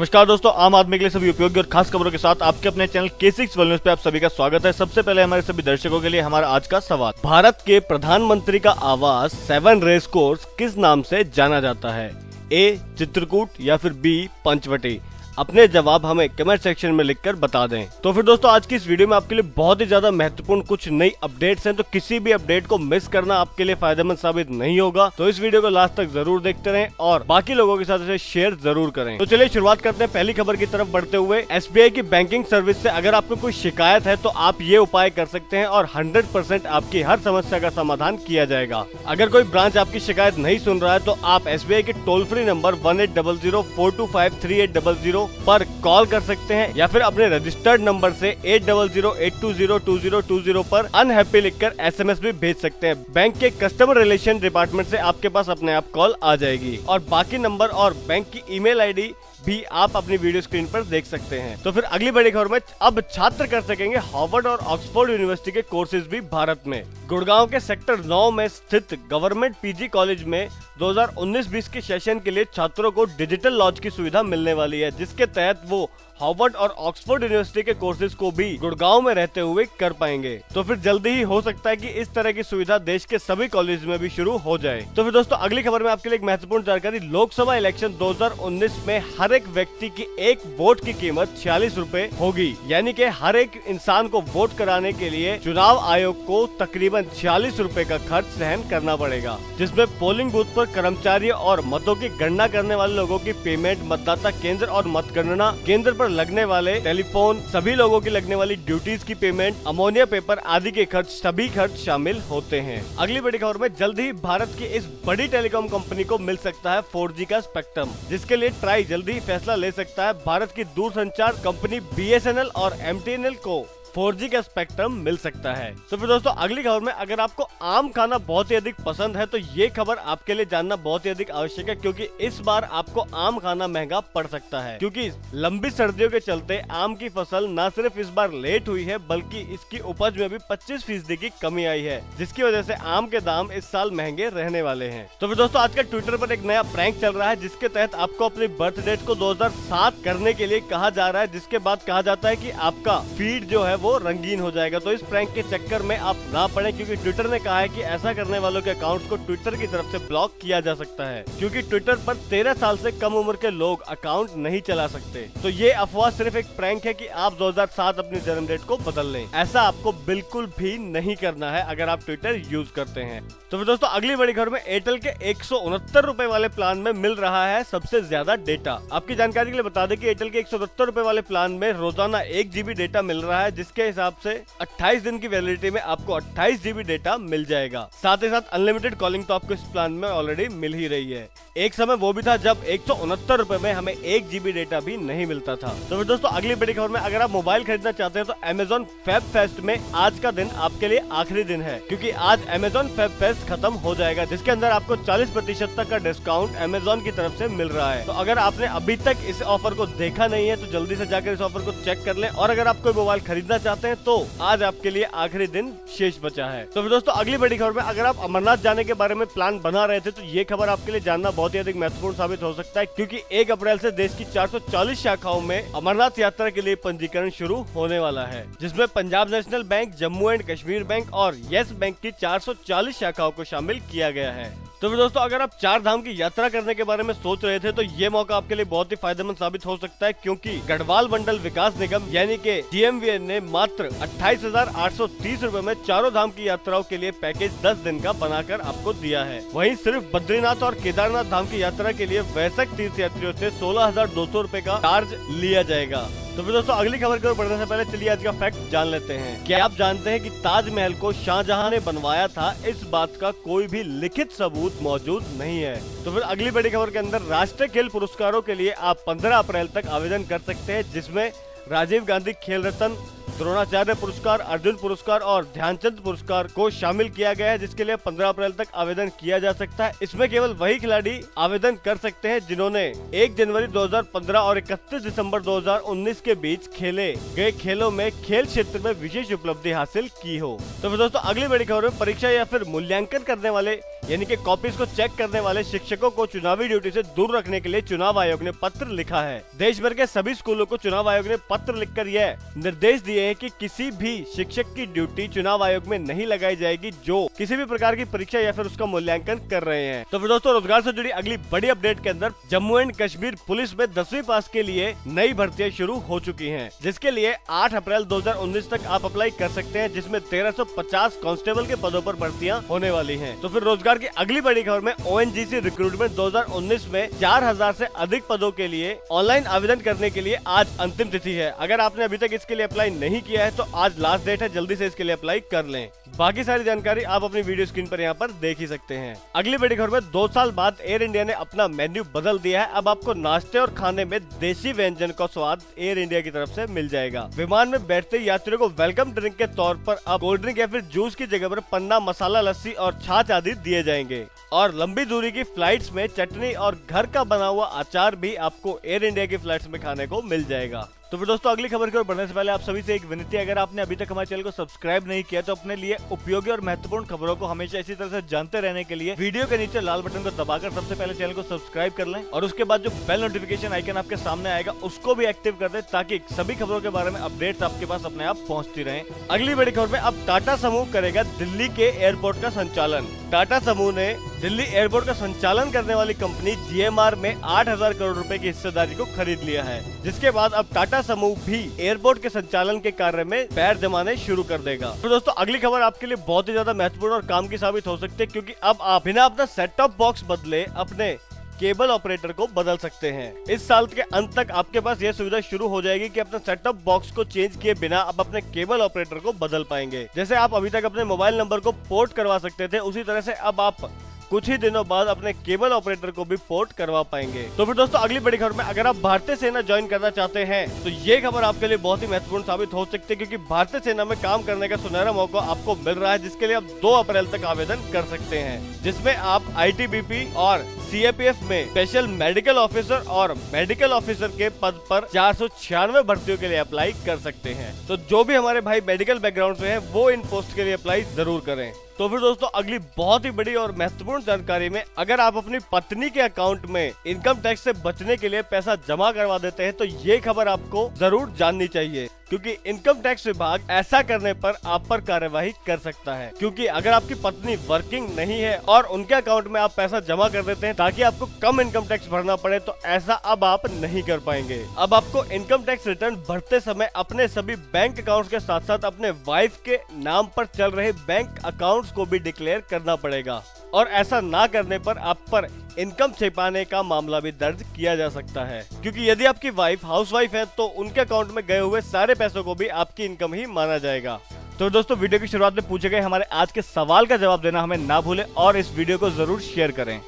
नमस्कार दोस्तों, आम आदमी के लिए सभी उपयोगी और खास खबरों के साथ आपके अपने चैनल K6 वर्ल्ड न्यूज पे आप सभी का स्वागत है। सबसे पहले हमारे सभी दर्शकों के लिए हमारा आज का सवाल, भारत के प्रधानमंत्री का आवास 7 रेस कोर्स किस नाम से जाना जाता है? ए चित्रकूट या फिर बी पंचवटी? अपने जवाब हमें कमेंट सेक्शन में लिखकर बता दें। तो फिर दोस्तों, आज की इस वीडियो में आपके लिए बहुत ही ज्यादा महत्वपूर्ण कुछ नई अपडेट्स हैं, तो किसी भी अपडेट को मिस करना आपके लिए फायदेमंद साबित नहीं होगा। तो इस वीडियो को लास्ट तक जरूर देखते रहें और बाकी लोगों के साथ इसे शेयर जरूर करें। तो चलिए शुरुआत करते हैं पहली खबर की तरफ बढ़ते हुए। SBI की बैंकिंग सर्विस से अगर आपको कोई शिकायत है तो आप ये उपाय कर सकते हैं और 100% आपकी हर समस्या का समाधान किया जाएगा। अगर कोई ब्रांच आपकी शिकायत नहीं सुन रहा है तो आप SBI के टोल फ्री नंबर 1800-425-3800 पर कॉल कर सकते हैं या फिर अपने रजिस्टर्ड नंबर से 8008202020 पर अनहैप्पी लिखकर SMS भी भेज सकते हैं। बैंक के कस्टमर रिलेशन डिपार्टमेंट से आपके पास अपने आप कॉल आ जाएगी और बाकी नंबर और बैंक की ईमेल आईडी भी आप अपनी वीडियो स्क्रीन पर देख सकते हैं। तो फिर अगली बड़ी खबर में, अब छात्र कर सकेंगे हार्वर्ड और ऑक्सफोर्ड यूनिवर्सिटी के कोर्सेज भी भारत में। गुड़गांव के सेक्टर 9 में स्थित गवर्नमेंट PG कॉलेज में 2019-20 के सेशन के लिए छात्रों को डिजिटल लॉज की सुविधा मिलने वाली है, जिसके तहत वो हार्वर्ड और ऑक्सफोर्ड यूनिवर्सिटी के कोर्सेज को भी गुड़गांव में रहते हुए कर पाएंगे। तो फिर जल्दी ही हो सकता है कि इस तरह की सुविधा देश के सभी कॉलेज में भी शुरू हो जाए। तो फिर दोस्तों, अगली खबर में आपके लिए एक महत्वपूर्ण जानकारी, लोकसभा इलेक्शन 2019 में हर एक व्यक्ति की एक वोट की कीमत 46 रुपए होगी। यानी कि हर एक इंसान को वोट कराने के लिए चुनाव आयोग को तकरीबन 46 रुपए का खर्च सहन करना पड़ेगा, जिसमें पोलिंग बूथ पर कर्मचारियों और मतों की गणना करने वाले लोगों की पेमेंट, मतदाता केंद्र और मतगणना केंद्र पर लगने वाले टेलीफोन, सभी लोगों की लगने वाली ड्यूटीज की पेमेंट, अमोनिया पेपर आदि के खर्च, सभी खर्च शामिल होते हैं। अगली बड़ी खबर में, जल्द ही भारत की इस बड़ी टेलीकॉम कंपनी को मिल सकता है 4G का स्पेक्ट्रम, जिसके लिए ट्राई जल्दी ही फैसला ले सकता है। भारत की दूरसंचार कंपनी BSNL और MTNL को 4G का स्पेक्ट्रम मिल सकता है। तो फिर दोस्तों, अगली खबर में, अगर आपको आम खाना बहुत ही अधिक पसंद है तो ये खबर आपके लिए जानना बहुत ही अधिक आवश्यक है, क्योंकि इस बार आपको आम खाना महंगा पड़ सकता है। क्योंकि लंबी सर्दियों के चलते आम की फसल न सिर्फ इस बार लेट हुई है, बल्कि इसकी उपज में भी 25% की कमी आई है, जिसकी वजह से आम के दाम इस साल महंगे रहने वाले हैं। तो फिर दोस्तों, आजकल ट्विटर पर एक नया प्रैंक चल रहा है, जिसके तहत आपको अपनी बर्थ डेट को 2007 करने के लिए कहा जा रहा है, जिसके बाद कहा जाता है कि आपका फीड जो है वो रंगीन हो जाएगा। तो इस प्रैंक के चक्कर में आप ना पड़े, क्योंकि ट्विटर ने कहा है कि ऐसा करने वालों के अकाउंट्स को ट्विटर की तरफ से ब्लॉक किया जा सकता है, क्योंकि ट्विटर पर 13 साल से कम उम्र के लोग अकाउंट नहीं चला सकते। तो ये अफवाह सिर्फ एक प्रैंक है कि आप 2007 अपनी जन्म डेट को बदल लें। ऐसा आपको बिल्कुल भी नहीं करना है अगर आप ट्विटर यूज करते हैं। तो फिर दोस्तों, अगली बड़ी खबर में, एयरटेल के 169 रुपए वाले प्लान में मिल रहा है सबसे ज्यादा डेटा। आपकी जानकारी के लिए बता दें कि एयरटेल के 169 रुपए वाले प्लान में रोजाना 1 GB डेटा मिल रहा है, जिसके हिसाब से 28 दिन की वैलिडिटी में आपको 28 GB डेटा मिल जाएगा। साथ ही साथ अनलिमिटेड कॉलिंग तो आपको इस प्लान में ऑलरेडी मिल ही रही है। एक समय वो भी था जब 169 रुपए में हमें 1 GB डेटा भी नहीं मिलता था। तो फिर दोस्तों, अगली बड़ी खबर में, अगर आप मोबाइल खरीदना चाहते हैं तो Amazon Fab Fest में आज का दिन आपके लिए आखिरी दिन है, क्योंकि आज Amazon Fab Fest खत्म हो जाएगा, जिसके अंदर आपको 40% तक का डिस्काउंट Amazon की तरफ से मिल रहा है। तो अगर आपने अभी तक इस ऑफर को देखा नहीं है तो जल्दी से जाकर इस ऑफर को चेक कर लें, और अगर आप कोई मोबाइल खरीदना चाहते हैं तो आज आपके लिए आखिरी दिन शेष बचा है। तो फिर दोस्तों, अगली बड़ी खबर में, अगर आप अमरनाथ जाने के बारे में प्लान बना रहे थे तो ये खबर आपके लिए जानना बहुत ही अधिक महत्वपूर्ण साबित हो सकता है, क्योंकि 1 अप्रैल से देश की 440 शाखाओं में अमरनाथ यात्रा के लिए पंजीकरण शुरू होने वाला है, जिसमें Punjab national bank, Jammu and Kashmir bank और येस बैंक की 440 शाखाओं को शामिल किया गया है। तो फिर दोस्तों, अगर आप 4 धाम की यात्रा करने के बारे में सोच रहे थे तो ये मौका आपके लिए बहुत ही फायदेमंद साबित हो सकता है, क्योंकि गढ़वाल मंडल विकास निगम यानी कि DMVN ने मात्र 28,830 रुपए में 4 धाम की यात्राओं के लिए पैकेज 10 दिन का बनाकर आपको दिया है। वहीं सिर्फ बद्रीनाथ और केदारनाथ धाम की यात्रा के लिए वयस्क तीर्थयात्रियों से 16,200 रुपए का चार्ज लिया जाएगा। तो फिर दोस्तों, अगली खबर की ओर बढ़ने से पहले चलिए आज का फैक्ट जान लेते हैं। क्या आप जानते हैं कि ताजमहल को शाहजहां ने बनवाया था? इस बात का कोई भी लिखित सबूत मौजूद नहीं है। तो फिर अगली बड़ी खबर के अंदर, राष्ट्रीय खेल पुरस्कारों के लिए आप 15 अप्रैल तक आवेदन कर सकते हैं, जिसमें राजीव गांधी खेल रत्न, द्रोणाचार्य पुरस्कार, अर्जुन पुरस्कार और ध्यानचंद पुरस्कार को शामिल किया गया है, जिसके लिए 15 अप्रैल तक आवेदन किया जा सकता है। इसमें केवल वही खिलाड़ी आवेदन कर सकते हैं जिन्होंने 1 जनवरी 2015 और 31 दिसंबर 2019 के बीच खेले गए खेलों में खेल क्षेत्र में विशेष उपलब्धि हासिल की हो। तो फिर दोस्तों अगली बड़ी खबर में परीक्षा या फिर मूल्यांकन करने वाले यानी कि कॉपीज को चेक करने वाले शिक्षकों को चुनावी ड्यूटी से दूर रखने के लिए चुनाव आयोग ने पत्र लिखा है। देश भर के सभी स्कूलों को चुनाव आयोग ने पत्र लिखकर यह निर्देश दिए हैं कि किसी भी शिक्षक की ड्यूटी चुनाव आयोग में नहीं लगाई जाएगी जो किसी भी प्रकार की परीक्षा या फिर उसका मूल्यांकन कर रहे हैं। तो फिर दोस्तों रोजगार से जुड़ी अगली बड़ी अपडेट के अंदर जम्मू एंड कश्मीर पुलिस में 10वीं पास के लिए नई भर्तियां शुरू हो चुकी है, जिसके लिए 8 अप्रैल 2019 तक आप अप्लाई कर सकते हैं, जिसमें 1350 कांस्टेबल के पदों पर भर्तियां होने वाली है। तो फिर रोजगार की अगली बड़ी खबर में ONGC रिक्रूटमेंट 2019 में 4000 से अधिक पदों के लिए ऑनलाइन आवेदन करने के लिए आज अंतिम तिथि है। अगर आपने अभी तक इसके लिए अप्लाई नहीं किया है तो आज लास्ट डेट है, जल्दी से इसके लिए अप्लाई कर लें। बाकी सारी जानकारी आप अपनी वीडियो स्क्रीन पर यहाँ पर देख ही सकते हैं। अगली बड़ी खबर में 2 साल बाद एयर इंडिया ने अपना मेन्यू बदल दिया है। अब आपको नाश्ते और खाने में देसी व्यंजन का स्वाद एयर इंडिया की तरफ से मिल जाएगा। विमान में बैठते यात्रियों को वेलकम ड्रिंक के तौर पर अब कोल्ड ड्रिंक या फिर जूस की जगह पर पन्ना, मसाला, लस्सी और छाछ आदि दिए जाएंगे। और लंबी दूरी की फ्लाइट्स में चटनी और घर का बना हुआ अचार भी आपको एयर इंडिया की फ्लाइट्स में खाने को मिल जाएगा। तो फिर दोस्तों अगली खबर की ओर बढ़ने से पहले आप सभी से एक विनती है, अगर आपने अभी तक हमारे चैनल को सब्सक्राइब नहीं किया तो अपने लिए उपयोगी और महत्वपूर्ण खबरों को हमेशा इसी तरह से जानते रहने के लिए वीडियो के नीचे लाल बटन को दबाकर सबसे पहले चैनल को सब्सक्राइब कर लें और उसके बाद जो बेल नोटिफिकेशन आइकन आपके सामने आएगा उसको भी एक्टिव कर दें, ताकि सभी खबरों के बारे में अपडेट्स आपके पास अपने आप पहुँचती रहे। अगली बड़ी खबर में अब टाटा समूह करेगा दिल्ली के एयरपोर्ट का संचालन। टाटा समूह ने दिल्ली एयरपोर्ट का संचालन करने वाली कंपनी GMR में 8000 करोड़ रुपए की हिस्सेदारी को खरीद लिया है, जिसके बाद अब टाटा समूह भी एयरपोर्ट के संचालन के कार्य में पैर जमाने शुरू कर देगा। तो दोस्तों अगली खबर आपके लिए बहुत ही ज्यादा महत्वपूर्ण और काम की साबित हो सकती है, क्योंकि अब आप बिना अपना सेट टॉप बॉक्स बदले अपने केबल ऑपरेटर को बदल सकते हैं। इस साल के अंत तक आपके पास यह सुविधा शुरू हो जाएगी कि अपने सेट टॉप बॉक्स को चेंज किए बिना आप अपने केबल ऑपरेटर को बदल पाएंगे। जैसे आप अभी तक अपने मोबाइल नंबर को पोर्ट करवा सकते थे, उसी तरह से अब आप कुछ ही दिनों बाद अपने केबल ऑपरेटर को भी पोर्ट करवा पाएंगे। तो फिर दोस्तों अगली बड़ी खबर में अगर आप भारतीय सेना ज्वाइन करना चाहते हैं तो ये खबर आपके लिए बहुत ही महत्वपूर्ण साबित हो सकती है, क्योंकि भारतीय सेना में काम करने का सुनहरा मौका आपको मिल रहा है, जिसके लिए आप 2 अप्रैल तक आवेदन कर सकते हैं, जिसमें आप ITBP और CAPF में स्पेशल मेडिकल ऑफिसर और मेडिकल ऑफिसर के पद पर 496 भर्तियों के लिए अप्लाई कर सकते हैं। तो जो भी हमारे भाई मेडिकल बैकग्राउंड से हैं वो इन पोस्ट के लिए अप्लाई जरूर करें। तो फिर दोस्तों अगली बहुत ही बड़ी और महत्वपूर्ण जानकारी में, अगर आप अपनी पत्नी के अकाउंट में इनकम टैक्स से बचने के लिए पैसा जमा करवा देते हैं तो ये खबर आपको जरूर जाननी चाहिए, क्योंकि इनकम टैक्स विभाग ऐसा करने पर आप पर कार्यवाही कर सकता है। क्योंकि अगर आपकी पत्नी वर्किंग नहीं है और उनके अकाउंट में आप पैसा जमा कर देते हैं ताकि आपको कम इनकम टैक्स भरना पड़े, तो ऐसा अब आप नहीं कर पाएंगे। अब आपको इनकम टैक्स रिटर्न भरते समय अपने सभी बैंक अकाउंट्स के साथ साथ अपने वाइफ के नाम पर चल रहे बैंक अकाउंट्स को भी डिक्लेयर करना पड़ेगा, और ऐसा ना करने पर आप पर इनकम छिपाने का मामला भी दर्ज किया जा सकता है। क्योंकि यदि आपकी वाइफ हाउसवाइफ है तो उनके अकाउंट में गए हुए सारे पैसों को भी आपकी इनकम ही माना जाएगा। तो दोस्तों वीडियो की शुरुआत में पूछे गए हमारे आज के सवाल का जवाब देना हमें ना भूलें और इस वीडियो को जरूर शेयर करें।